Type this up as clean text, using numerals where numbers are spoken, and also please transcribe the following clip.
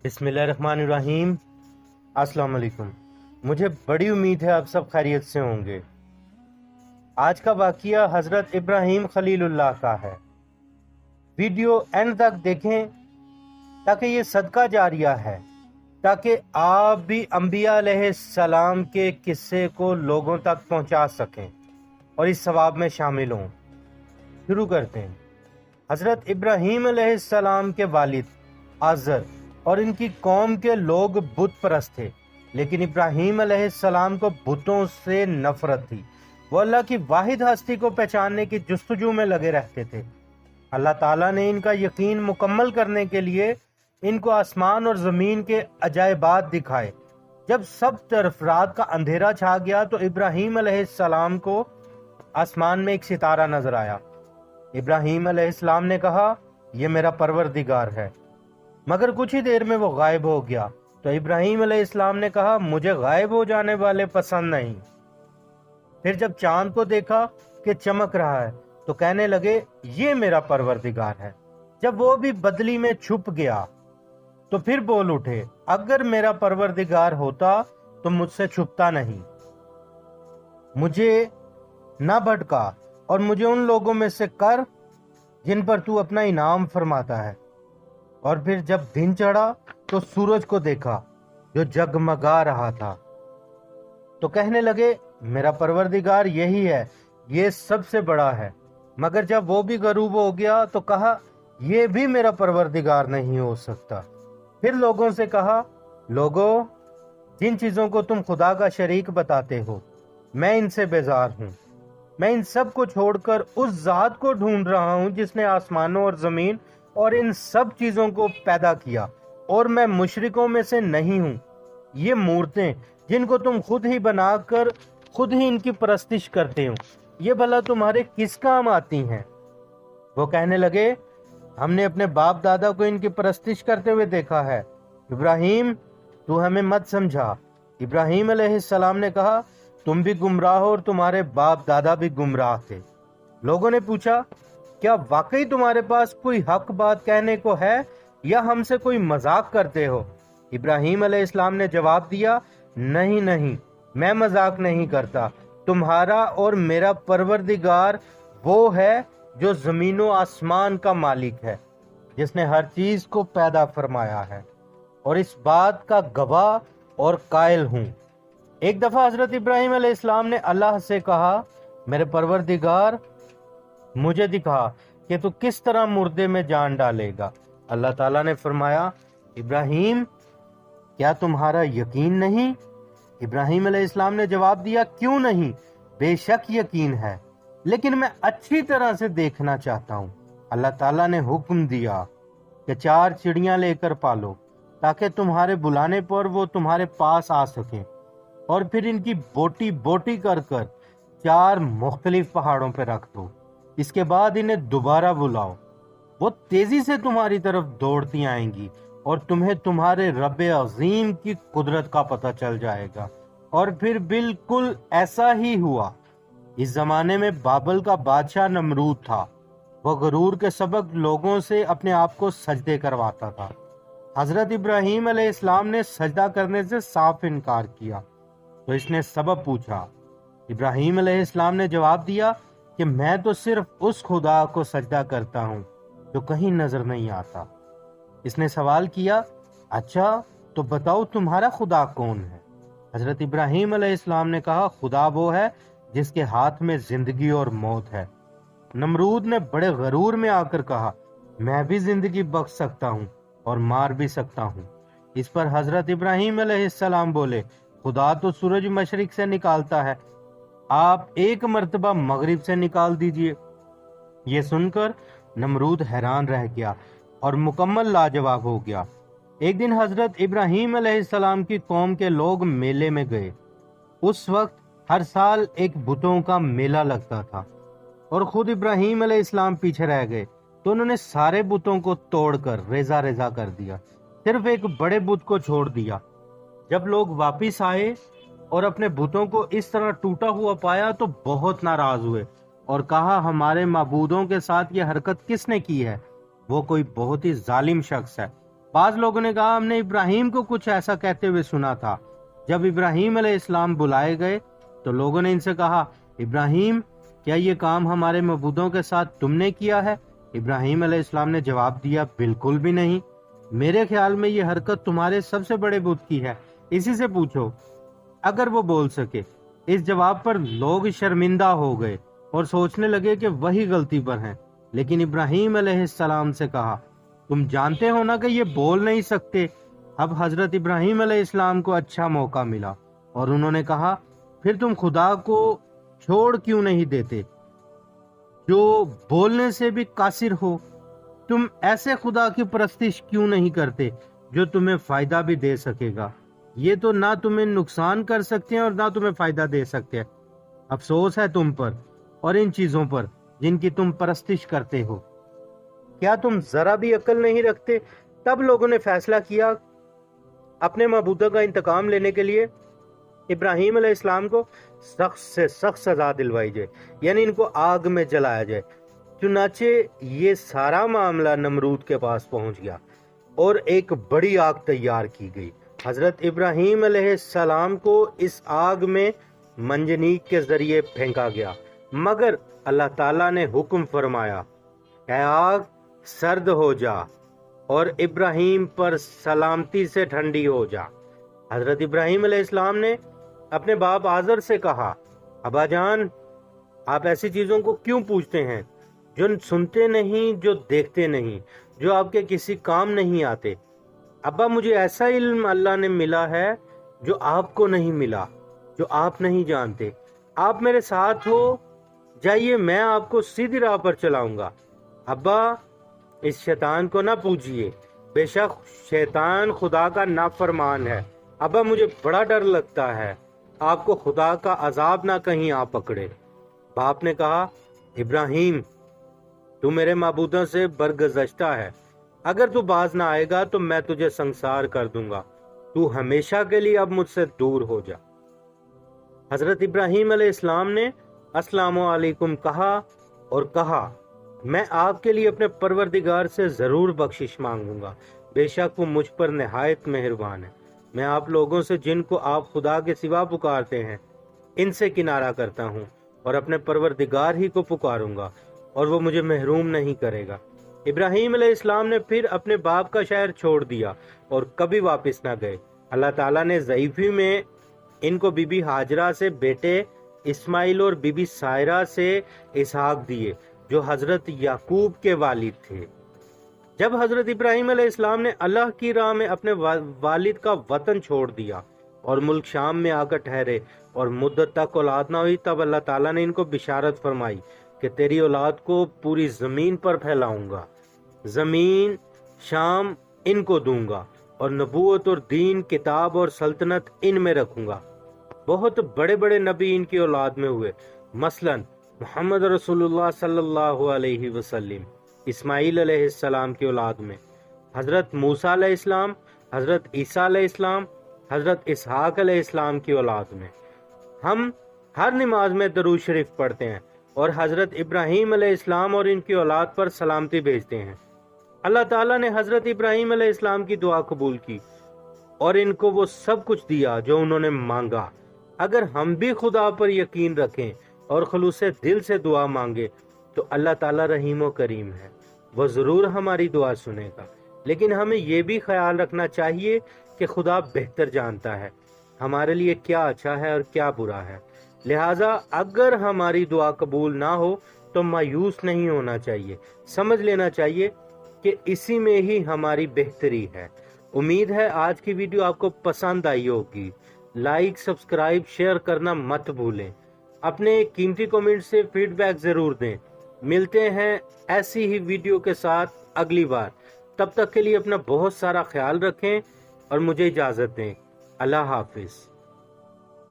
بسم اللہ الرحمن الرحیم۔ السلام علیکم۔ مجھے بڑی امید ہے آپ سب خیریت سے ہوں گے۔ آج کا واقعہ حضرت ابراہیم خلیل اللہ کا ہے۔ ویڈیو اینڈ تک دیکھیں تاکہ یہ صدقہ جاریہ ہے، تاکہ آپ بھی انبیاء علیہ السلام کے قصے کو لوگوں تک پہنچا سکیں اور اس ثواب میں شامل ہوں۔ شروع کرتے ہیں۔ حضرت ابراہیم علیہ السلام کے والد آزر اور ان کی قوم کے لوگ بت پرست تھے، لیکن ابراہیم علیہ السلام کو بتوں سے نفرت تھی۔ وہ اللہ کی واحد ہستی کو پہچاننے کی جستجو میں لگے رہتے تھے۔ اللہ تعالیٰ نے ان کا یقین مکمل کرنے کے لیے ان کو آسمان اور زمین کے عجائبات دکھائے۔ جب سب طرف رات کا اندھیرا چھا گیا تو ابراہیم علیہ السلام کو آسمان میں ایک ستارہ نظر آیا۔ ابراہیم علیہ السلام نے کہا، یہ میرا پروردگار ہے، مگر کچھ ہی دیر میں وہ غائب ہو گیا۔ تو ابراہیم علیہ السلام نے کہا، مجھے غائب ہو جانے والے پسند نہیں۔ پھر جب چاند کو دیکھا کہ چمک رہا ہے تو کہنے لگے، یہ میرا پروردگار ہے۔ جب وہ بھی بدلی میں چھپ گیا تو پھر بول اٹھے، اگر میرا پروردگار ہوتا تو مجھ سے چھپتا نہیں، مجھے نہ بھٹکا اور مجھے ان لوگوں میں سے کر جن پر تو اپنا انعام فرماتا ہے۔ اور پھر جب دن چڑھا تو سورج کو دیکھا جو جگمگا رہا تھا، تو کہنے لگے، میرا پروردگار یہی ہے، یہ سب سے بڑا ہے۔ مگر جب وہ بھی غروب ہو گیا تو کہا، یہ بھی میرا پروردگار نہیں ہو سکتا۔ پھر لوگوں سے کہا، لوگو، جن چیزوں کو تم خدا کا شریک بتاتے ہو میں ان سے بیزار ہوں۔ میں ان سب کو چھوڑ کر اس ذات کو ڈھونڈ رہا ہوں جس نے آسمانوں اور زمین اور ان سب چیزوں کو پیدا کیا، اور میں مشرکوں میں سے نہیں ہوں۔ یہ مورتیں جن کو تم خود ہی بنا کر خود ہی ان کی پرستش کرتے ہو، یہ بھلا تمہارے کس کام آتی ہیں؟ وہ کہنے لگے، ہم نے اپنے باپ دادا کو ان کی پرستش کرتے ہوئے دیکھا ہے۔ ابراہیم، تو ہمیں مت سمجھا۔ ابراہیم علیہ السلام نے کہا، تم بھی گمراہ ہو اور تمہارے باپ دادا بھی گمراہ تھے۔ لوگوں نے پوچھا، کیا واقعی تمہارے پاس کوئی حق بات کہنے کو ہے یا ہم سے کوئی مذاق کرتے ہو؟ ابراہیم علیہ السلام نے جواب دیا، نہیں نہیں، میں مذاق نہیں کرتا۔ تمہارا اور میرا پروردگار وہ ہے جو زمین و آسمان کا مالک ہے، جس نے ہر چیز کو پیدا فرمایا ہے، اور اس بات کا گواہ اور قائل ہوں۔ ایک دفعہ حضرت ابراہیم علیہ السلام نے اللہ سے کہا، میرے پروردگار، مجھے دکھا کہ تو کس طرح مردے میں جان ڈالے گا۔ اللہ تعالیٰ نے فرمایا، ابراہیم، کیا تمہارا یقین نہیں؟ ابراہیم علیہ السلام نے جواب دیا، کیوں نہیں، بے شک یقین ہے، لیکن میں اچھی طرح سے دیکھنا چاہتا ہوں۔ اللہ تعالیٰ نے حکم دیا کہ 4 چڑیاں لے کر پالو تاکہ تمہارے بلانے پر وہ تمہارے پاس آ سکیں، اور پھر ان کی بوٹی بوٹی کر کر 4 مختلف پہاڑوں پہ رکھ دو۔ اس کے بعد انہیں دوبارہ بلاؤ، وہ تیزی سے تمہاری طرف دوڑتی آئیں گی اور تمہیں تمہارے رب عظیم کی قدرت کا پتہ چل جائے گا۔ اور پھر بالکل ایسا ہی ہوا۔ اس زمانے میں بابل کا بادشاہ نمرود تھا۔ وہ غرور کے سبب لوگوں سے اپنے آپ کو سجدے کرواتا تھا۔ حضرت ابراہیم علیہ السلام نے سجدہ کرنے سے صاف انکار کیا تو اس نے سبب پوچھا۔ ابراہیم علیہ السلام نے جواب دیا کہ میں تو صرف اس خدا کو سجدہ کرتا ہوں جو کہیں نظر نہیں آتا۔ اس نے سوال کیا، اچھا تو بتاؤ تمہارا خدا کون ہے؟ حضرت ابراہیم علیہ السلام نے کہا، خدا وہ ہے جس کے ہاتھ میں زندگی اور موت ہے۔ نمرود نے بڑے غرور میں آ کر کہا، میں بھی زندگی بخش سکتا ہوں اور مار بھی سکتا ہوں۔ اس پر حضرت ابراہیم علیہ السلام بولے، خدا تو سورج مشرق سے نکالتا ہے، آپ ایک مرتبہ مغرب سے نکال دیجئے۔ یہ سن کر نمرود حیران رہ گیا اور مکمل لاجواب ہو گیا۔ ایک دن حضرت ابراہیم علیہ السلام کی قوم کے لوگ میلے میں گئے۔ اس وقت ہر سال ایک بتوں کا میلہ لگتا تھا، اور خود ابراہیم علیہ السلام پیچھے رہ گئے تو انہوں نے سارے بتوں کو توڑ کر ریزہ ریزہ کر دیا، صرف ایک بڑے بت کو چھوڑ دیا۔ جب لوگ واپس آئے اور اپنے بتوں کو اس طرح ٹوٹا ہوا پایا تو بہت ناراض ہوئے اور کہا، ہمارے معبودوں کے ساتھ یہ حرکت کس نے کی ہے؟ وہ کوئی بہت ہی ظالم شخص ہے۔ बाज लोगों ने कहा, हमने इब्राहिम को कुछ ऐसा कहते हुए सुना था। जब इब्राहिम अलैहिस्सलाम बुलाए गए तो लोगों ने इनसे कहा, इब्राहिम, क्या ये काम हमारे मबूदों के साथ तुमने किया है? इब्राहिम अलैहिस्सलाम ने जवाब दिया, बिल्कुल भी नहीं। मेरे ख्याल में ये हरकत तुम्हारे सबसे बड़े बुत की है, इसी से पूछो अगर वो बोल सके। इस जवाब पर लोग शर्मिंदा हो गए और सोचने लगे कि वही गलती पर हैं। लेकिन इब्राहिम अलैहिस्सलाम से कहा, तुम जानते हो ना कि ये बोल नहीं सकते। अब हजरत इब्राहिम अलैहिस्सलाम को अच्छा मौका मिला और उन्होंने कहा, फिर तुम खुदा को छोड़ क्यों नहीं देते जो बोलने से भी कासिर हो? तुम ऐसे खुदा की परस्तिश क्यों नहीं करते जो तुम्हें फायदा भी दे सकेगा? ये तो ना तुम्हें नुकसान कर सकते हैं और ना तुम्हें फायदा दे सकते हैं। अफसोस है तुम पर और इन चीजों पर जिनकी तुम परस्तिश करते हो। क्या तुम जरा भी अक्ल नहीं रखते? तब लोगों ने फैसला किया अपने मबूदा का इंतकाम लेने के लिए इब्राहिम अलैहिस्सलाम को सख्त से सख्त सजा दिलवाई जाए, यानी इनको आग में जलाया जाए। चुनाचे ये सारा मामला नमरूद के पास पहुंच गया और एक बड़ी आग तैयार की गई। हजरत इब्राहिम अलैहिस्सलाम को इस आग में मंजनीक के जरिए फेंका गया, मगर अल्लाह ताला ने हुक्म फरमाया, ऐ आग सर्द हो जा और इब्राहिम पर सलामती से ठंडी हो जा। हजरत इब्राहिम अलैहिस्सलाम ने अपने बाप आजर से कहा, अब्बा जान, आप ऐसी चीजों को क्यों पूछते हैं जो सुनते नहीं, जो देखते नहीं, जो आपके किसी काम नहीं आते? अब्बा, मुझे ऐसा इल्म अल्लाह ने मिला है जो आपको नहीं मिला, जो आप नहीं जानते। आप मेरे साथ हो, जाइए, मैं आपको सीधी राह पर चलाऊंगा। अब्बा, इस शैतान को ना पूजिए, बेशक शैतान खुदा का नाफरमान है। अब्बा, मुझे बड़ा डर लगता है, आपको खुदा का अजाब ना कहीं आ पकड़े। बाप ने कहा, इब्राहिम, तू मेरे माबूदों से बरगज़श्ता है। अगर तू बाज ना आएगा तो मैं तुझे संसार कर दूंगा। तू हमेशा के लिए अब मुझसे दूर हो जा। हजरत इब्राहिम अलैहिस्सलाम ने अस्सलामु अलैकुम कहा और कहा, मैं आपके लिए अपने परवरदिगार से जरूर बख्शिश मांगूंगा, बेशक वो मुझ पर निहायत मेहरबान है। मैं आप लोगों से जिनको आप खुदा के सिवा पुकारते हैं इनसे किनारा करता हूँ और अपने परवरदिगार ही को पुकारूंगा और वो मुझे महरूम नहीं करेगा। इब्राहिम अलैहिस्सलाम ने फिर अपने बाप का शहर छोड़ दिया और कभी वापस ना गए। अल्लाह ताला ने ज़ईफ़ी में इनको बीबी हाजरा से बेटे इस्माइल और बीबी सायरा से इसहाक दिए, जो हजरत याकूब के वालिद थे। जब हजरत इब्राहिम अलैहिस्सलाम ने अल्लाह की राह में अपने वालिद का वतन छोड़ दिया और मुल्क शाम में आकर ठहरे और मुद्दत तक औलाद ना हुई, तब अल्लाह ताला ने इनको बिशारत फरमाई कि तेरी औलाद को पूरी जमीन पर फैलाऊंगा, जमीन शाम इनको दूंगा और नबूवत और दीन, किताब और सल्तनत इनमें रखूंगा। बहुत बड़े बड़े नबी इनकी औलाद में हुए, मसलन मोहम्मद रसूलुल्लाह सल्लल्लाहु अलैहि वसल्लम इस्माइल अलैहिस्सलाम की औलाद में, हजरत मूसा अलैहिस्सलाम, हजरत ईसा अलैहिस्सलाम, हजरत इसहाक अलैहिस्सलाम की औलाद में। हम हर नमाज में दरूद शरीफ पढ़ते हैं और हजरत इब्राहिम अलैहिस्सलाम और इनकी औलाद पर सलामती भेजते हैं। अल्लाह ताला ने हजरत इब्राहिम अलैहिस्सलाम की दुआ कबूल की और इनको वो सब कुछ दिया जो उन्होंने मांगा। अगर हम भी खुदा पर यकीन रखें और खुलूसे दिल से दुआ मांगे तो अल्लाह ताला रहीम व करीम है, वो जरूर हमारी दुआ सुनेगा। लेकिन हमें ये भी ख्याल रखना चाहिए कि खुदा बेहतर जानता है हमारे लिए क्या अच्छा है और क्या बुरा है। लिहाजा अगर हमारी दुआ कबूल ना हो तो मायूस नहीं होना चाहिए, समझ लेना चाहिए कि इसी में ही हमारी बेहतरी है। उम्मीद है आज की वीडियो आपको पसंद आई होगी। लाइक, सब्सक्राइब, शेयर करना मत भूलें। अपने कीमती कमेंट से फीडबैक जरूर दें। मिलते हैं ऐसी ही वीडियो के साथ अगली बार। तब तक के लिए अपना बहुत सारा ख्याल रखें और मुझे इजाजत दें। अल्लाह हाफिज।